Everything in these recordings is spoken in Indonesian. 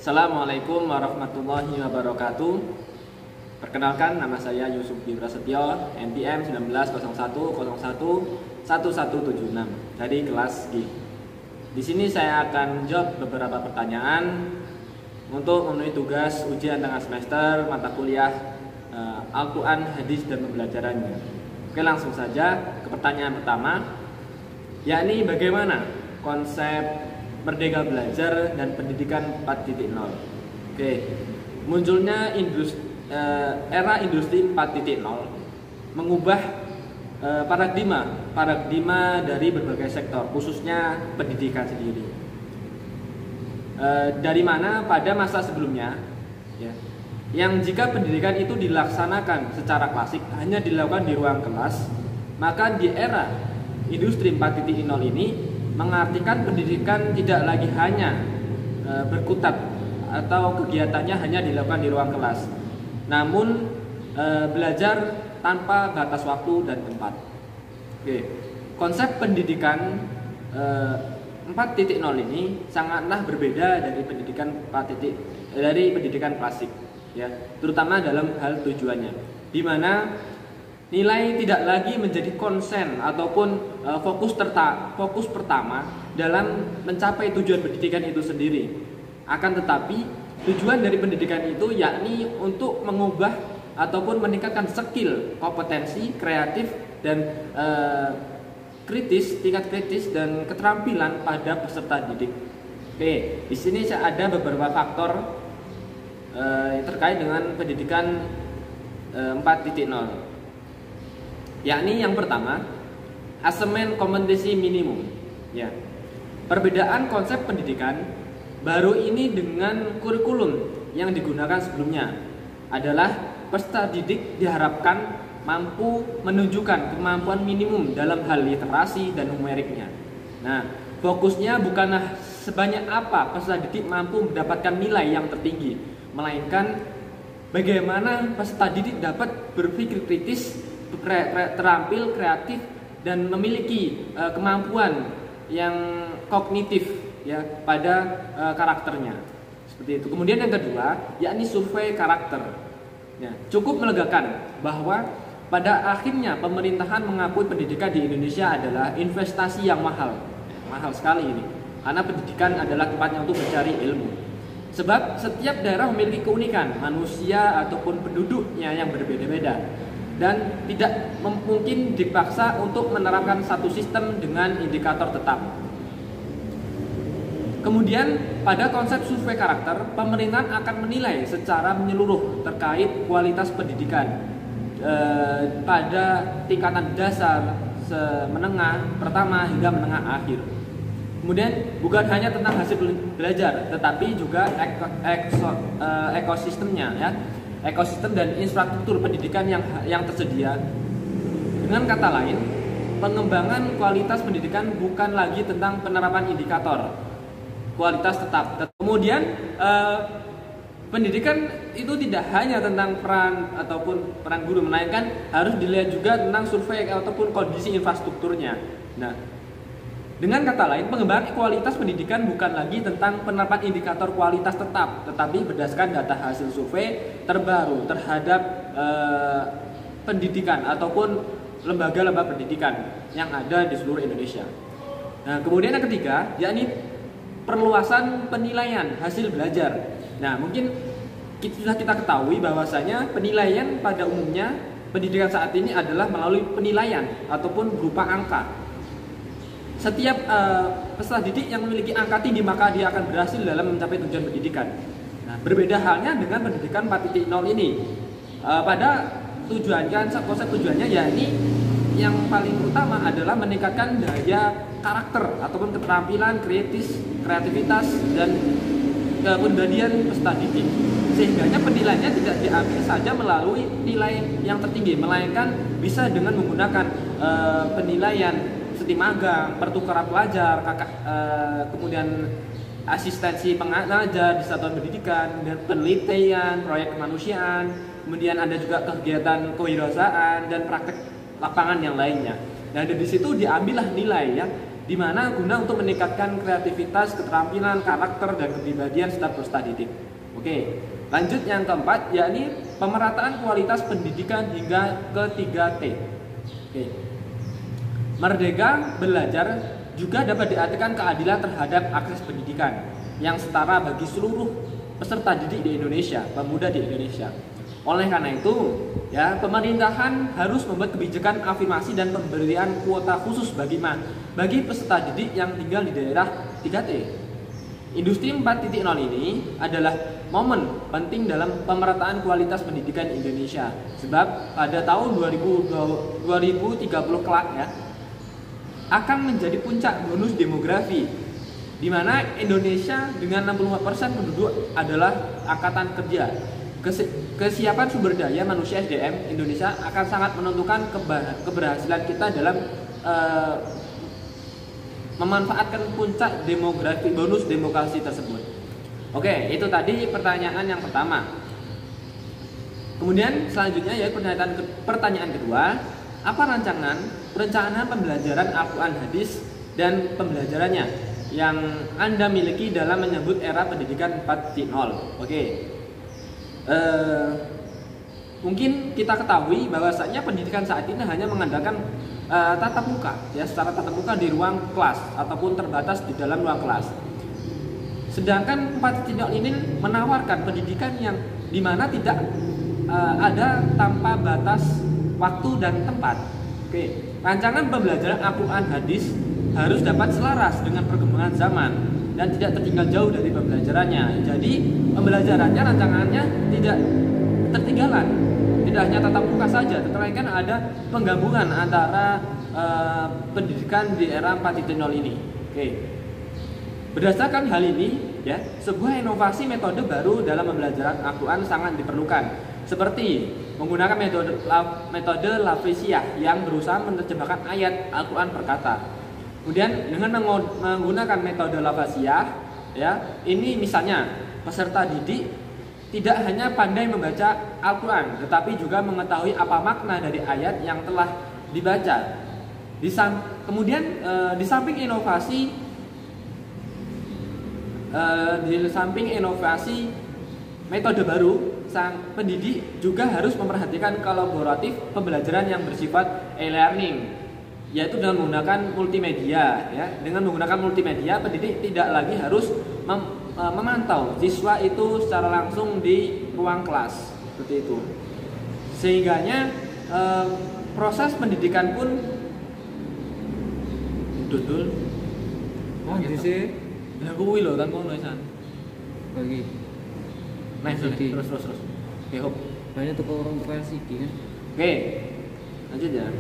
Assalamualaikum warahmatullahi wabarakatuh. Perkenalkan, nama saya Yusuf Prasetyo, NPM 1901011176 dari kelas G. Di sini saya akan jawab beberapa pertanyaan untuk memenuhi tugas ujian tengah semester mata kuliah Al-Quran, Hadis, dan Pembelajarannya. Oke, langsung saja ke pertanyaan pertama, yakni bagaimana konsep Merdeka Belajar dan Pendidikan 4.0. Oke, munculnya era industri 4.0 mengubah paradigma dari berbagai sektor, khususnya pendidikan sendiri. Dari mana pada masa sebelumnya, ya, yang jika pendidikan itu dilaksanakan secara klasik hanya dilakukan di ruang kelas, maka di era industri 4.0 ini mengartikan pendidikan tidak lagi hanya berkutat atau kegiatannya hanya dilakukan di ruang kelas, namun belajar tanpa batas waktu dan tempat. Oke, konsep pendidikan 4.0 ini sangatlah berbeda dari pendidikan pendidikan klasik, ya, terutama dalam hal tujuannya, di mana nilai tidak lagi menjadi konsen ataupun fokus pertama dalam mencapai tujuan pendidikan itu sendiri. Akan tetapi tujuan dari pendidikan itu yakni untuk mengubah ataupun meningkatkan skill, kompetensi, kreatif, dan tingkat kritis dan keterampilan pada peserta didik. Oke, di sini saya ada beberapa faktor terkait dengan pendidikan 4.0. Yakni yang pertama, asemen kompetensi minimum. Ya, perbedaan konsep pendidikan baru ini dengan kurikulum yang digunakan sebelumnya adalah peserta didik diharapkan mampu menunjukkan kemampuan minimum dalam hal literasi dan numeriknya. Nah, fokusnya bukanlah sebanyak apa peserta didik mampu mendapatkan nilai yang tertinggi, melainkan bagaimana peserta didik dapat berpikir kritis, terampil, kreatif, dan memiliki kemampuan yang kognitif, ya, pada karakternya. Seperti itu. Kemudian yang kedua, yakni survei karakter. Ya, cukup melegakan bahwa pada akhirnya pemerintahan mengakui pendidikan di Indonesia adalah investasi yang mahal sekali ini, karena pendidikan adalah tempatnya untuk mencari ilmu. Sebab setiap daerah memiliki keunikan manusia ataupun penduduknya yang berbeda-beda, dan tidak mungkin dipaksa untuk menerapkan satu sistem dengan indikator tetap. Kemudian pada konsep survei karakter, pemerintahan akan menilai secara menyeluruh terkait kualitas pendidikan pada tingkatan dasar, menengah, pertama hingga menengah akhir. Kemudian bukan hanya tentang hasil belajar, tetapi juga ekosistemnya, ya, ekosistem dan infrastruktur pendidikan yang tersedia. Dengan kata lain, pengembangan kualitas pendidikan bukan lagi tentang penerapan indikator kualitas tetap. Kemudian pendidikan itu tidak hanya tentang peran guru, melainkan harus dilihat juga tentang survei ataupun kondisi infrastrukturnya. Nah, dengan kata lain, pengembangan kualitas pendidikan bukan lagi tentang penerapan indikator kualitas tetap, tetapi berdasarkan data hasil survei terbaru terhadap pendidikan ataupun lembaga-lembaga pendidikan yang ada di seluruh Indonesia. Nah, kemudian yang ketiga, yakni perluasan penilaian hasil belajar. Nah, mungkin sudah kita ketahui bahwasanya penilaian pada umumnya pendidikan saat ini adalah melalui penilaian ataupun berupa angka. Setiap peserta didik yang memiliki angka tinggi maka dia akan berhasil dalam mencapai tujuan pendidikan. Nah, berbeda halnya dengan pendidikan 4.0 ini. Pada konsep tujuannya yakni yang paling utama adalah meningkatkan daya karakter ataupun keterampilan kreativitas dan kepribadian peserta didik. Sehingga penilaiannya tidak diambil saja melalui nilai yang tertinggi, melainkan bisa dengan menggunakan penilaian seperti magang, pertukaran pelajar, kemudian asistensi pengajar di satuan pendidikan, dan penelitian, proyek kemanusiaan, kemudian ada juga kegiatan kewirausahaan dan praktek lapangan yang lainnya. Nah, dari situ diambillah nilai, ya, di mana guna untuk meningkatkan kreativitas, keterampilan, karakter, dan kepribadian setiap peserta didik. Oke, lanjut yang keempat, yakni pemerataan kualitas pendidikan hingga ke 3T. Oke. Merdeka belajar juga dapat diartikan keadilan terhadap akses pendidikan yang setara bagi seluruh peserta didik di Indonesia, pemuda di Indonesia. Oleh karena itu, ya, pemerintahan harus membuat kebijakan afirmasi dan pemberian kuota khusus bagi peserta didik yang tinggal di daerah 3T. Industri 4.0 ini adalah momen penting dalam pemerataan kualitas pendidikan Indonesia. Sebab pada tahun 2030 kelak, ya, akan menjadi puncak bonus demografi, di mana Indonesia dengan 64% penduduk adalah angkatan kerja. Kesiapan sumber daya manusia SDM Indonesia akan sangat menentukan keberhasilan kita dalam memanfaatkan puncak demografi, bonus demografi tersebut. Oke, itu tadi pertanyaan yang pertama. Kemudian selanjutnya ya pertanyaan kedua, apa perencanaan pembelajaran Al-Quran hadis dan pembelajarannya yang Anda miliki dalam menyambut era pendidikan 4.0? Oke. Mungkin kita ketahui bahwasanya pendidikan saat ini hanya mengandalkan tatap muka, ya, secara tatap muka di ruang kelas ataupun terbatas di dalam ruang kelas. Sedangkan 4.0 ini menawarkan pendidikan yang dimana tidak ada tanpa batas waktu dan tempat. Oke, rancangan pembelajaran Al-Quran hadis harus dapat selaras dengan perkembangan zaman dan tidak tertinggal jauh dari pembelajarannya. Jadi pembelajarannya, rancangannya tidak tertinggalan, tidak hanya tatap muka saja, tetapi kan ada penggabungan antara pendidikan di era 4.0 ini. Oke. Berdasarkan hal ini, ya, sebuah inovasi metode baru dalam pembelajaran Al-Quran sangat diperlukan, seperti menggunakan metode lafrisiah yang berusaha menerjemahkan ayat Al-Quran per kata. Kemudian dengan menggunakan metode lafrisiah, ya, ini misalnya peserta didik tidak hanya pandai membaca Al-Quran, tetapi juga mengetahui apa makna dari ayat yang telah dibaca. Kemudian di samping inovasi metode baru, sang pendidik juga harus memperhatikan kolaboratif pembelajaran yang bersifat e-learning, yaitu dengan menggunakan multimedia. Ya, dengan menggunakan multimedia, pendidik tidak lagi harus memantau siswa itu secara langsung di ruang kelas, seperti itu. Sehingganya proses pendidikan pun dudul. Oh, jadi sih. Lah kuwi lho kan ngono isan. Bagi. Terus. Oke, hop. Banyak tuh orang LCD kan. Oke. Lanjut ya.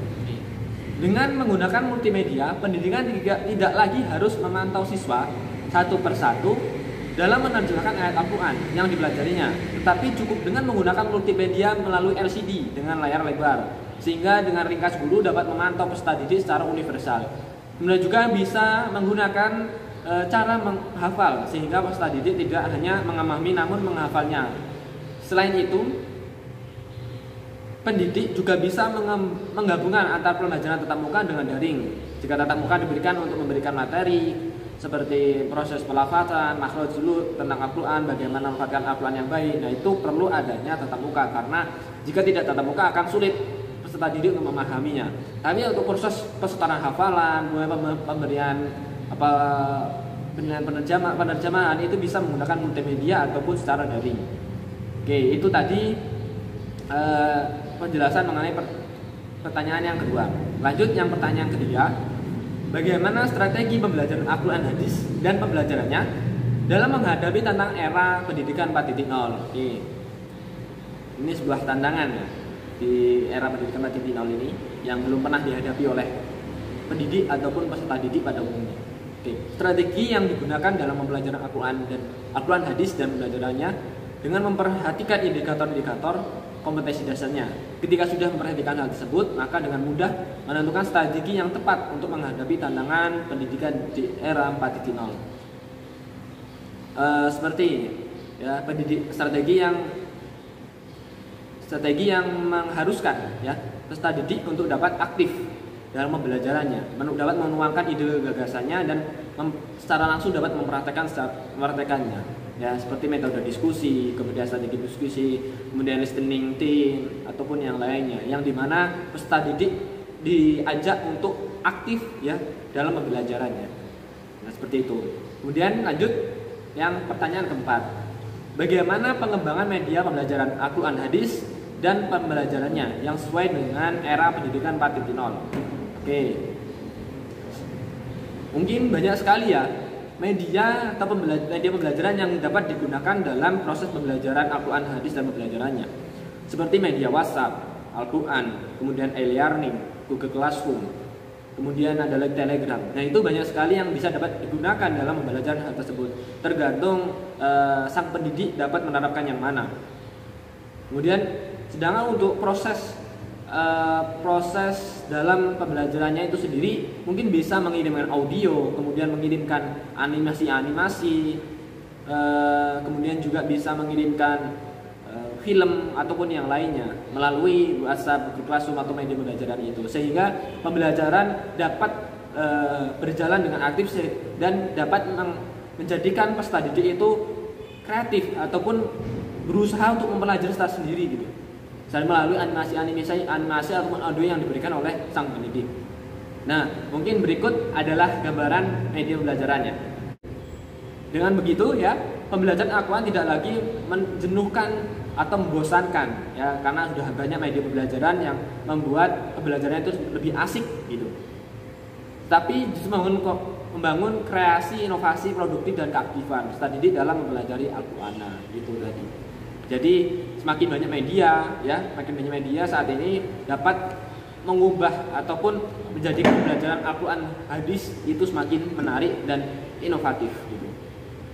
Dengan menggunakan multimedia, pendidikan tidak lagi harus memantau siswa satu persatu dalam menerjemahkan ayat Al-Quran yang dipelajarinya, tetapi cukup dengan menggunakan multimedia melalui LCD dengan layar lebar, sehingga dengan ringkas guru dapat memantau peserta didik secara universal. Kemudian juga bisa menggunakan cara menghafal, sehingga peserta didik tidak hanya mengamami namun menghafalnya. Selain itu, pendidik juga bisa menggabungkan antara pembelajaran tatap muka dengan daring. Jika tatap muka diberikan untuk memberikan materi seperti proses pelafazan, makhraj dulu tentang Al-Quran, bagaimana memfahami Al-Quran yang baik. Nah, itu perlu adanya tatap muka, karena jika tidak tatap muka akan sulit peserta didik untuk memahaminya. Tapi untuk proses persetaraan hafalan, pemberian penerjemahan itu bisa menggunakan multimedia ataupun secara daring. Oke, itu tadi penjelasan mengenai pertanyaan yang kedua. Lanjut yang pertanyaan ketiga, bagaimana strategi pembelajaran Al-Quran hadis dan pembelajarannya dalam menghadapi tantangan era pendidikan 4.0? Oke. Ini sebuah tantangan ya, di era pendidikan 4.0 ini yang belum pernah dihadapi oleh pendidik ataupun peserta didik pada umumnya. Oke. Strategi yang digunakan dalam pembelajaran Al-Quran hadis dan pembelajarannya dengan memperhatikan indikator-indikator kompetensi dasarnya. Ketika sudah memperhatikan hal tersebut, maka dengan mudah menentukan strategi yang tepat untuk menghadapi tantangan pendidikan di era 4.0. Seperti ya, strategi yang mengharuskan ya peserta didik untuk dapat aktif dalam pembelajarannya, dapat menuangkan ide gagasannya dan secara langsung dapat mempraktekannya. Ya, seperti metode diskusi, kemudian strategi diskusi, kemudian listening team ataupun yang lainnya, yang dimana peserta didik diajak untuk aktif ya dalam pembelajarannya. Nah, seperti itu. Kemudian lanjut yang pertanyaan keempat. Bagaimana pengembangan media pembelajaran Al-Quran hadis dan pembelajarannya yang sesuai dengan era pendidikan 4.0? Oke. Mungkin banyak sekali ya media atau media pembelajaran yang dapat digunakan dalam proses pembelajaran Al-Quran hadis dan pembelajarannya. Seperti media WhatsApp, Al-Quran, kemudian e-learning, Google Classroom, kemudian ada Telegram. Nah, itu banyak sekali yang bisa dapat digunakan dalam pembelajaran hal tersebut. Tergantung sang pendidik dapat menerapkan yang mana. Kemudian sedangkan untuk proses dalam pembelajarannya itu sendiri mungkin bisa mengirimkan audio, kemudian mengirimkan animasi-animasi, kemudian juga bisa mengirimkan film ataupun yang lainnya melalui WhatsApp, Google Classroom atau media pembelajaran itu, sehingga pembelajaran dapat berjalan dengan aktif dan dapat menjadikan peserta didik itu kreatif ataupun berusaha untuk mempelajari secara sendiri gitu. Dan melalui animasi ataupun audio yang diberikan oleh sang pendidik. Nah, mungkin berikut adalah gambaran media pembelajarannya. Dengan begitu ya, pembelajaran Al-Quran tidak lagi menjenuhkan atau membosankan ya, karena sudah banyak media pembelajaran yang membuat pembelajaran itu lebih asik gitu. Tapi justru membangun kreasi, inovasi, produktif dan keaktifan peserta didik dalam mempelajari Al-Quran. Nah, gitu tadi. Jadi semakin banyak media ya, makin banyak media saat ini dapat mengubah ataupun menjadikan pembelajaran Al-Quran hadis itu semakin menarik dan inovatif gitu.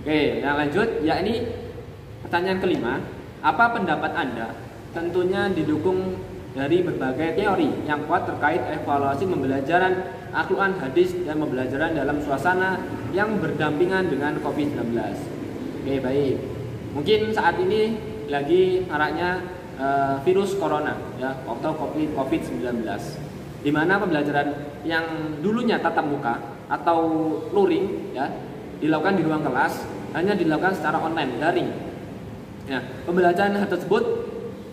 Oke, nah lanjut ya, ini pertanyaan kelima. Apa pendapat Anda? Tentunya didukung dari berbagai teori yang kuat terkait evaluasi pembelajaran Al-Quran hadis dan pembelajaran dalam suasana yang berdampingan dengan COVID-19. Oke, baik. Mungkin saat ini lagi maraknya virus corona ya, atau COVID-19, di mana pembelajaran yang dulunya tatap muka atau luring ya dilakukan di ruang kelas hanya dilakukan secara online, daring. Nah, pembelajaran tersebut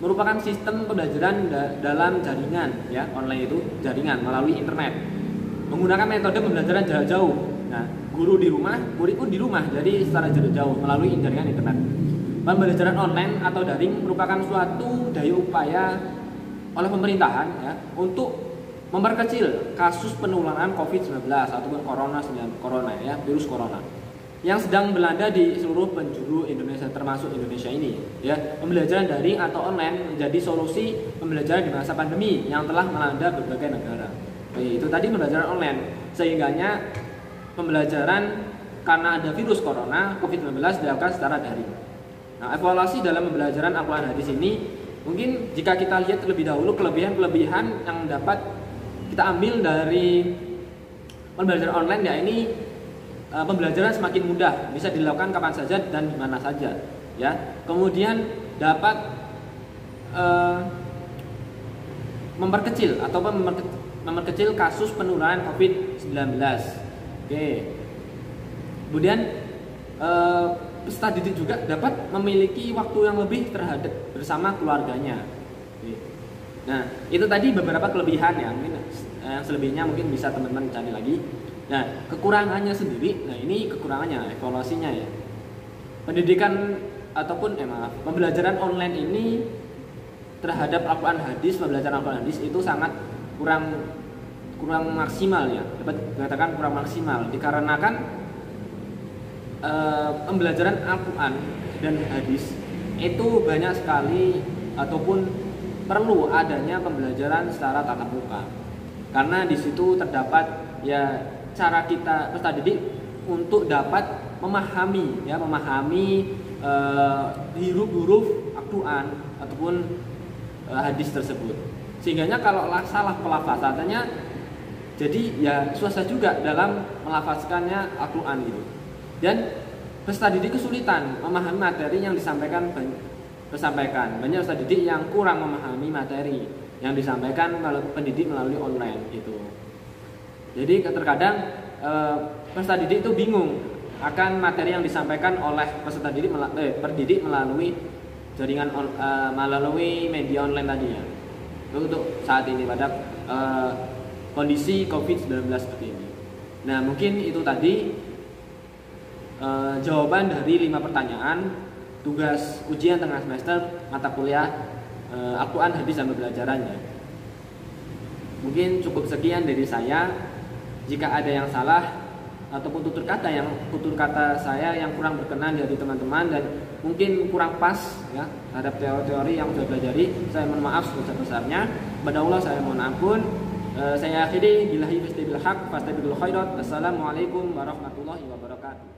merupakan sistem pembelajaran dalam jaringan ya, online itu jaringan melalui internet, menggunakan metode pembelajaran jarak jauh. Nah, guru di rumah, murid pun di rumah, jadi secara jarak jauh melalui jaringan internet. Pembelajaran online atau daring merupakan suatu daya upaya oleh pemerintahan ya, untuk memperkecil kasus penularan COVID-19 ataupun corona ya, virus corona yang sedang melanda di seluruh penjuru Indonesia termasuk Indonesia ini ya. Pembelajaran daring atau online menjadi solusi pembelajaran di masa pandemi yang telah melanda berbagai negara. Itu tadi pembelajaran online, sehingganya pembelajaran karena ada virus corona COVID-19 dilakukan secara daring. Nah, evaluasi dalam pembelajaran Al-Quran hadis ini mungkin jika kita lihat terlebih dahulu kelebihan-kelebihan yang dapat kita ambil dari pembelajaran online ya, ini pembelajaran semakin mudah, bisa dilakukan kapan saja dan di mana saja ya. Kemudian dapat memperkecil atau memperkecil kasus penularan COVID-19. Oke. Kemudian peserta didik juga dapat memiliki waktu yang lebih terhadap bersama keluarganya. Nah, itu tadi beberapa kelebihan ya. Mungkin yang selebihnya mungkin bisa teman-teman cari lagi. Nah, kekurangannya sendiri, nah ini kekurangannya, evaluasinya ya. Pendidikan ataupun pembelajaran online ini terhadap Al-Quran hadis, pembelajaran Al-Quran hadis itu sangat kurang maksimal ya. Dapat dikatakan kurang maksimal dikarenakan pembelajaran Al-Quran dan hadis itu banyak sekali ataupun perlu adanya pembelajaran secara tatap muka, karena di situ terdapat ya cara kita peserta didik untuk dapat memahami huruf-huruf Al-Quran ataupun hadis tersebut, sehingganya kalau salah pelafasannya jadi ya susah juga dalam melafazkannya Al-Quran gitu. Dan peserta didik kesulitan memahami materi yang disampaikan. Banyak peserta didik yang kurang memahami materi yang disampaikan pendidik melalui online gitu. Jadi terkadang peserta didik itu bingung akan materi yang disampaikan oleh peserta didik pendidik melalui jaringan melalui media online tadi ya. Untuk saat ini pada kondisi COVID-19 seperti ini. Nah, mungkin itu tadi jawaban dari 5 pertanyaan tugas ujian tengah semester mata kuliah Al-Quran, Hadis dan Pembelajarannya. Mungkin cukup sekian dari saya. Jika ada yang salah ataupun tutur kata saya yang kurang berkenan dari teman-teman dan mungkin kurang pas ya terhadap teori-teori yang sudah pelajari, saya mohon maaf sebesar-besarnya. Kepada Allah saya mohon ampun. Saya akhiri billahi bil haq fastabiqul khairat. Assalamualaikum warahmatullahi wabarakatuh.